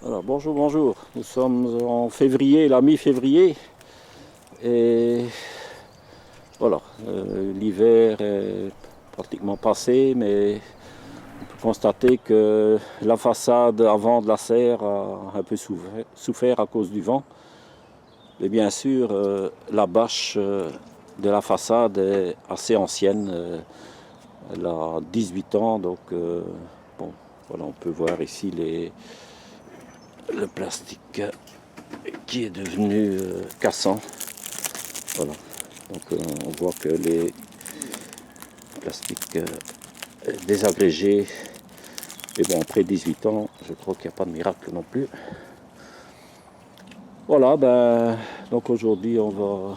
Alors bonjour, bonjour. Nous sommes en février, la mi-février, et voilà, l'hiver est pratiquement passé, mais on peut constater que la façade avant de la serre a un peu souffert à cause du vent. Et bien sûr, la bâche de la façade est assez ancienne. Elle a 18 ans, donc bon, voilà, on peut voir ici le plastique qui est devenu cassant. Voilà. Donc on voit que les plastiques désagrégés, et bon, après 18 ans, je crois qu'il n'y a pas de miracle non plus. Voilà, donc aujourd'hui on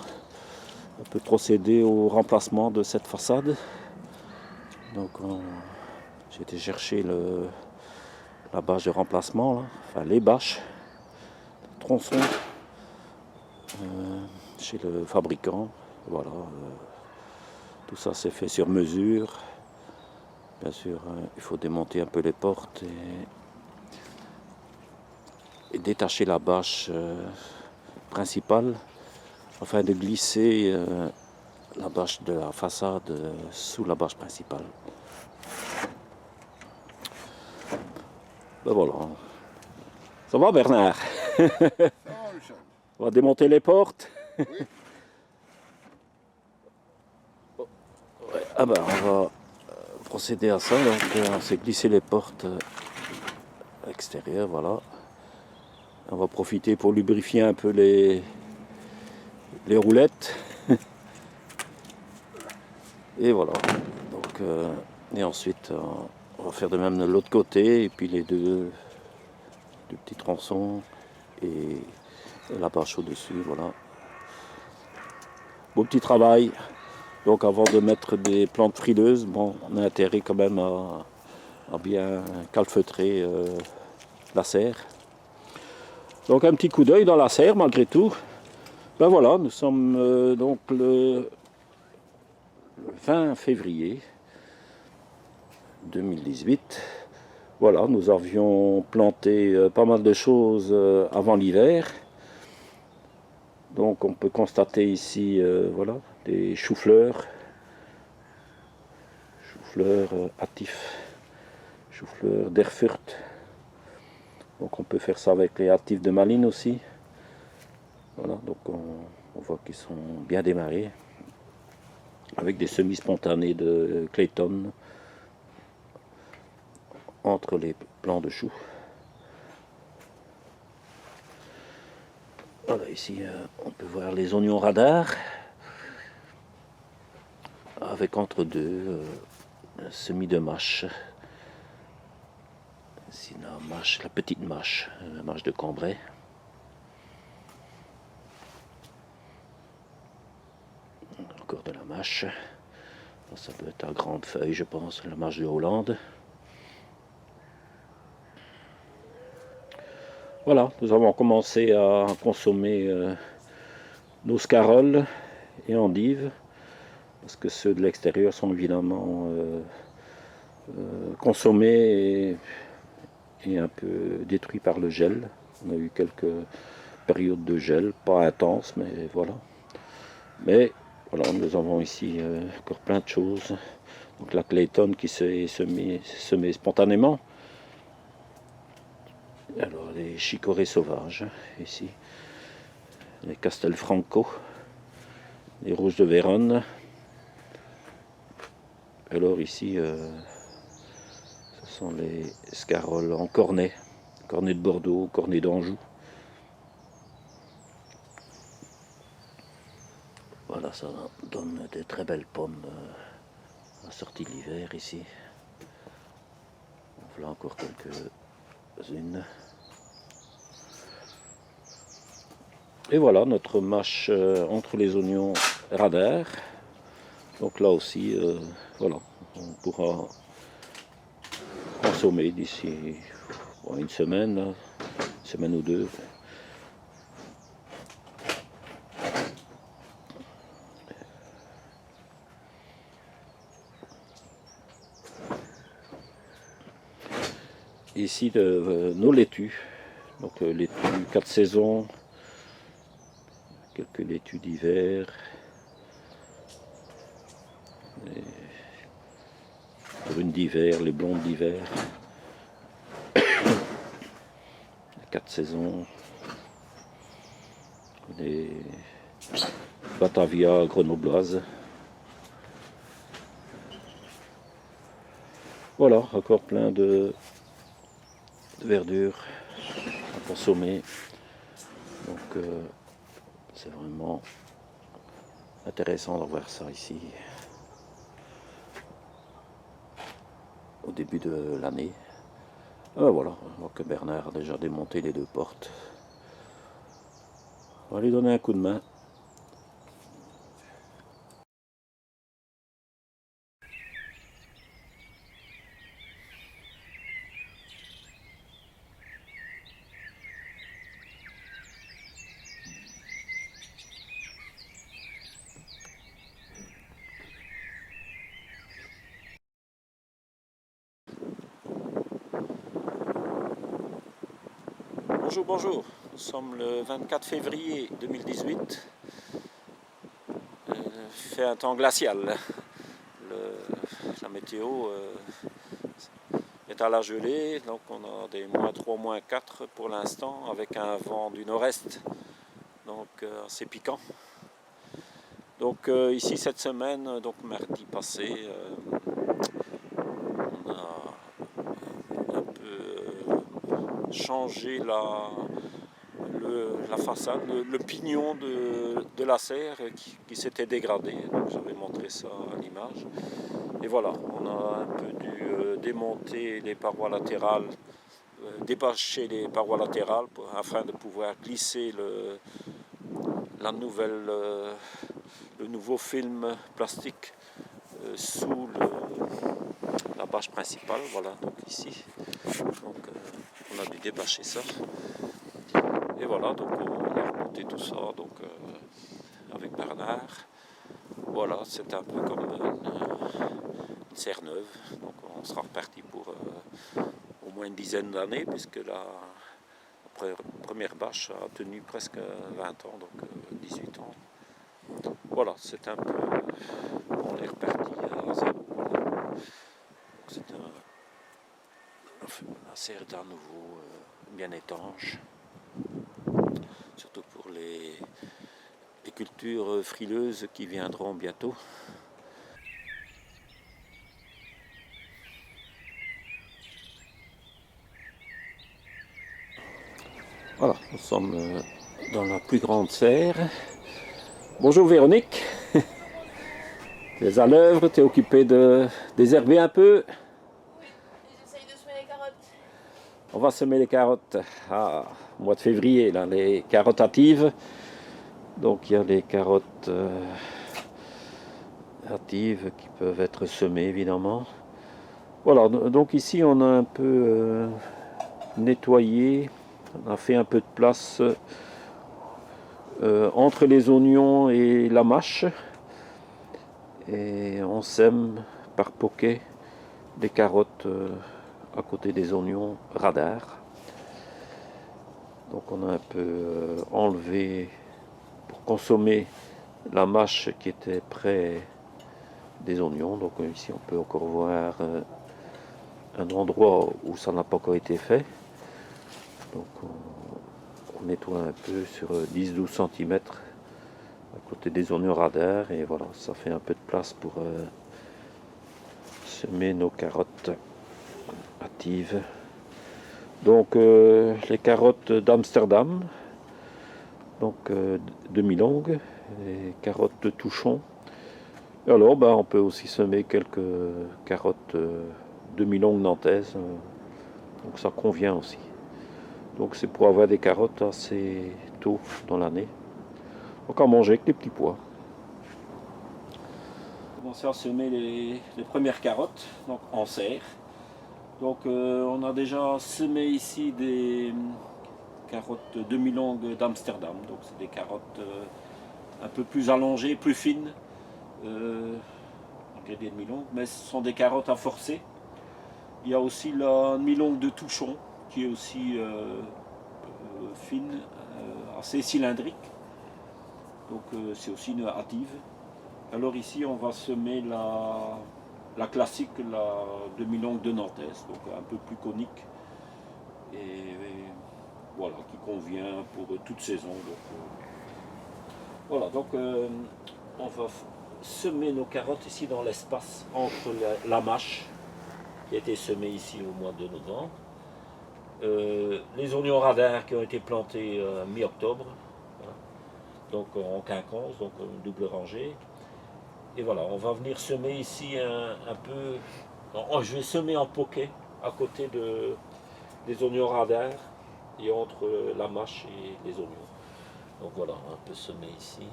peut procéder au remplacement de cette façade. Donc j'ai été chercher la bâche de remplacement, là, enfin les bâches, tronçons, chez le fabricant. Voilà, tout ça c'est fait sur mesure. Bien sûr, il faut démonter un peu les portes et détacher la bâche principale afin de glisser la bâche de la façade sous la bâche principale. Ben voilà. Ça va Bernard? Ça va, Michel? On va démonter les portes. Oui. Ouais, ah ben on va procéder à ça. Donc on s'est glissé les portes extérieures, voilà. On va profiter pour lubrifier un peu les roulettes. Et voilà. Donc, et ensuite, on va faire de même de l'autre côté, et puis les deux petits tronçons et la bâche au-dessus, voilà. Beau petit travail. Donc avant de mettre des plantes frileuses, bon, on a intérêt quand même à bien calfeutrer la serre. Donc un petit coup d'œil dans la serre malgré tout. Ben voilà, nous sommes donc le 20 février 2018. Voilà, nous avions planté pas mal de choses avant l'hiver. Donc on peut constater ici, voilà, des choux-fleurs hâtifs, choux-fleurs d'Erfurt. Donc on peut faire ça avec les hâtifs de Malines aussi. Voilà, donc on voit qu'ils sont bien démarrés. Avec des semis spontanés de Clayton entre les plants de choux. Voilà, ici on peut voir les oignons radars avec entre deux un semis de mâche. Ici la petite mâche, la mâche de Cambrai. Encore de la mâche. Ça peut être à grande feuille, je pense, la mâche de Hollande. Voilà, nous avons commencé à consommer nos scaroles et endives, parce que ceux de l'extérieur sont évidemment consommés et un peu détruits par le gel. On a eu quelques périodes de gel, pas intenses, mais voilà. Mais voilà, nous avons ici encore plein de choses. Donc la Clayton qui s'est semée spontanément. Alors les chicorées sauvages, ici. Les Castelfranco, les rouges de Vérone. Alors ici, ce sont les scaroles en cornet. Cornet de Bordeaux, cornet d'Anjou. Voilà, ça donne des très belles pommes à la sortie de l'hiver ici. Voilà encore quelques-unes. Et voilà notre mâche entre les oignons radar. Donc là aussi, voilà, on pourra consommer d'ici une semaine ou deux. Ici nos laitues, Donc laitue 4 saisons, quelques laitues d'hiver, les brunes d'hiver, les blondes d'hiver, les 4 saisons, les Batavia grenobloises. Voilà, encore plein de verdure à consommer. Donc c'est vraiment intéressant d'avoir ça ici au début de l'année. Voilà, on voit que Bernard a déjà démonté les 2 portes. On va lui donner un coup de main. Bonjour, bonjour. Nous sommes le 24 février 2018. Il fait un temps glacial. La météo est à la gelée, donc on a des -3, -4 pour l'instant, avec un vent du nord-est, donc assez piquant. Donc ici cette semaine, donc mardi passé, on a un peu changé la façade, le pignon de la serre qui s'était dégradé. Donc j'avais montré ça à l'image. Et voilà, on a un peu dû démonter les parois latérales, débâcher les parois latérales afin de pouvoir glisser le nouveau film plastique sous la bâche principale. Voilà, donc ici. Donc on a dû débâcher ça. Et voilà, donc on a remonté tout ça donc, avec Bernard. Voilà, c'est un peu comme une serre neuve. Donc on sera reparti pour au moins une dizaine d'années, puisque la première bâche a tenu presque 20 ans, donc 18 ans. Voilà, c'est un peu... On est reparti à zéro. Voilà. C'est la serre d'un nouveau bien étanche. Surtout pour les cultures frileuses qui viendront bientôt. Voilà, nous sommes dans la plus grande serre. Bonjour Véronique. Tu es à l'œuvre, tu es occupée de désherber un peu. Oui, j'essaye de semer les carottes. On va semer les carottes. Au mois de février, là, les carottes hâtives. Donc il y a les carottes hâtives qui peuvent être semées évidemment. Voilà, donc ici on a un peu nettoyé, on a fait un peu de place entre les oignons et la mâche. Et on sème par poquet des carottes à côté des oignons radar. Donc on a un peu enlevé pour consommer la mâche qui était près des oignons. Donc ici on peut encore voir un endroit où ça n'a pas encore été fait. Donc on nettoie un peu sur 10-12 cm à côté des oignons radar, et voilà, ça fait un peu de place pour semer nos carottes hâtives. Donc les carottes d'Amsterdam, donc demi-longues, les carottes de Touchon. Et alors on peut aussi semer quelques carottes demi-longues nantaises, donc ça convient aussi. Donc c'est pour avoir des carottes assez tôt dans l'année. Donc à manger avec les petits pois. On va commencer à semer les premières carottes, donc en serre. Donc on a déjà semé ici des carottes demi-longues d'Amsterdam. Donc c'est des carottes un peu plus allongées, plus fines. Des demi-longues, mais ce sont des carottes à forcer. Il y a aussi la demi-longue de Touchon qui est aussi fine, assez cylindrique. Donc c'est aussi une hâtive. Alors ici on va semer la classique, la demi-longue de Nantes, donc un peu plus conique. Et voilà, qui convient pour toute saison. Donc, voilà, donc on va semer nos carottes ici dans l'espace entre la mâche qui a été semée ici au mois de novembre. Les oignons radars qui ont été plantés mi-octobre, hein, donc en quinconce, donc double rangée. Et voilà, on va venir semer ici un peu. Je vais semer en poquet à côté des oignons radars et entre la mâche et les oignons. Donc voilà, un peu semer ici,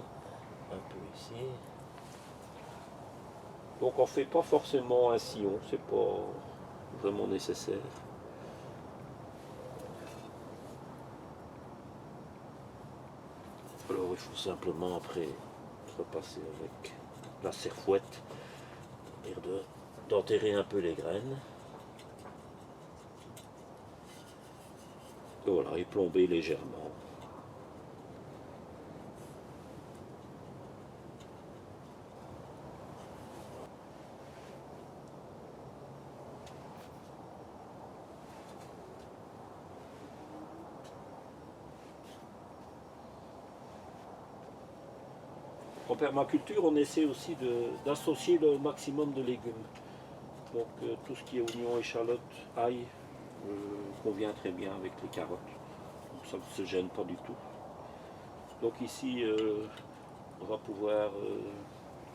un peu ici. Donc on ne fait pas forcément un sillon, c'est pas vraiment nécessaire. Alors il faut simplement après repasser avec la serfouette et d'enterrer un peu les graines. Et voilà, et plomber légèrement. En permaculture, on essaie aussi d'associer le maximum de légumes. Donc tout ce qui est oignons, échalotes, ail convient très bien avec les carottes. Donc ça ne se gêne pas du tout. Donc ici, on va pouvoir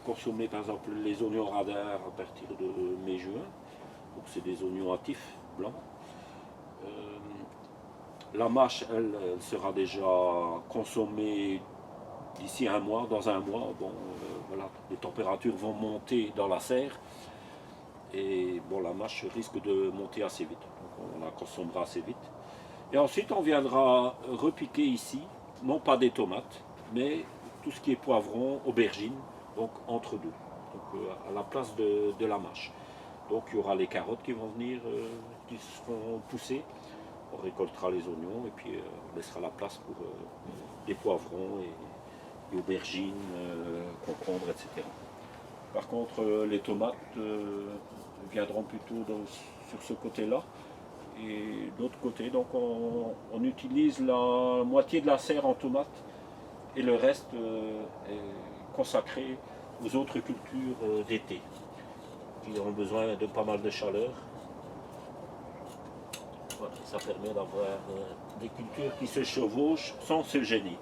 consommer par exemple les oignons radars à partir de mai-juin. Donc c'est des oignons hâtifs, blancs. La mâche, elle sera déjà consommée d'ici un mois, dans un mois. Bon, voilà, les températures vont monter dans la serre. Et bon, la mâche risque de monter assez vite. Donc on la consommera assez vite. Et ensuite, on viendra repiquer ici, non pas des tomates, mais tout ce qui est poivron, aubergine, donc entre deux, donc à la place de la mâche. Donc il y aura les carottes qui vont venir, qui seront poussées. On récoltera les oignons et puis on laissera la place pour des poivrons et aubergines, concombres, etc. Par contre, les tomates viendront plutôt sur ce côté-là. Et d'autre côté, donc on utilise la moitié de la serre en tomates et le reste est consacré aux autres cultures d'été qui ont besoin de pas mal de chaleur. Voilà, ça permet d'avoir des cultures qui se chevauchent sans se gêner.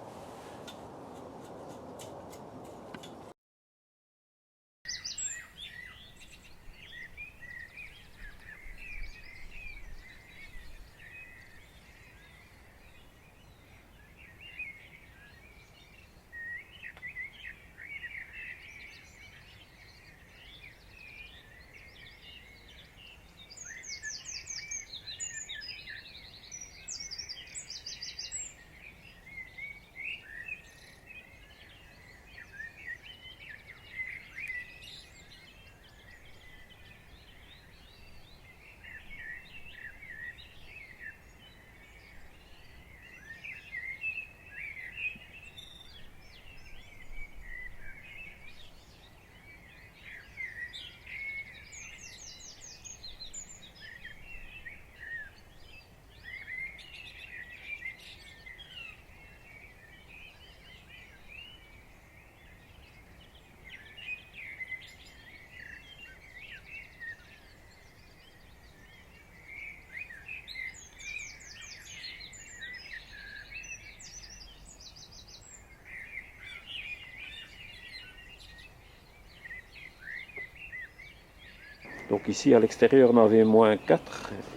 Donc ici à l'extérieur on avait -4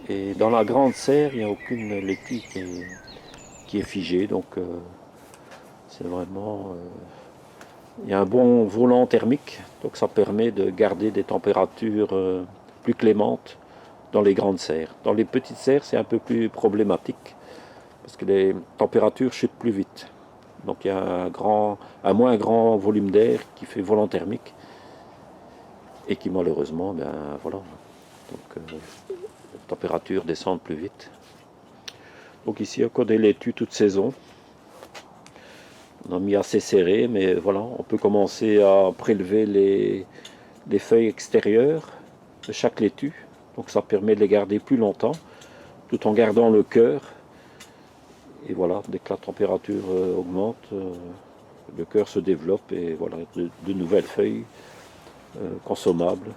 et dans la grande serre il n'y a aucune laitue qui est figée, donc c'est vraiment il y a un bon volant thermique, donc ça permet de garder des températures plus clémentes dans les grandes serres. Dans les petites serres c'est un peu plus problématique parce que les températures chutent plus vite, donc il y a un moins grand volume d'air qui fait volant thermique et qui malheureusement, ben voilà, donc les températures descendent plus vite. Donc ici encore des laitues toute saison. On a mis assez serré, mais voilà, on peut commencer à prélever les feuilles extérieures de chaque laitue. Donc ça permet de les garder plus longtemps, tout en gardant le cœur. Et voilà, dès que la température augmente, le cœur se développe et voilà, de nouvelles feuilles consommables.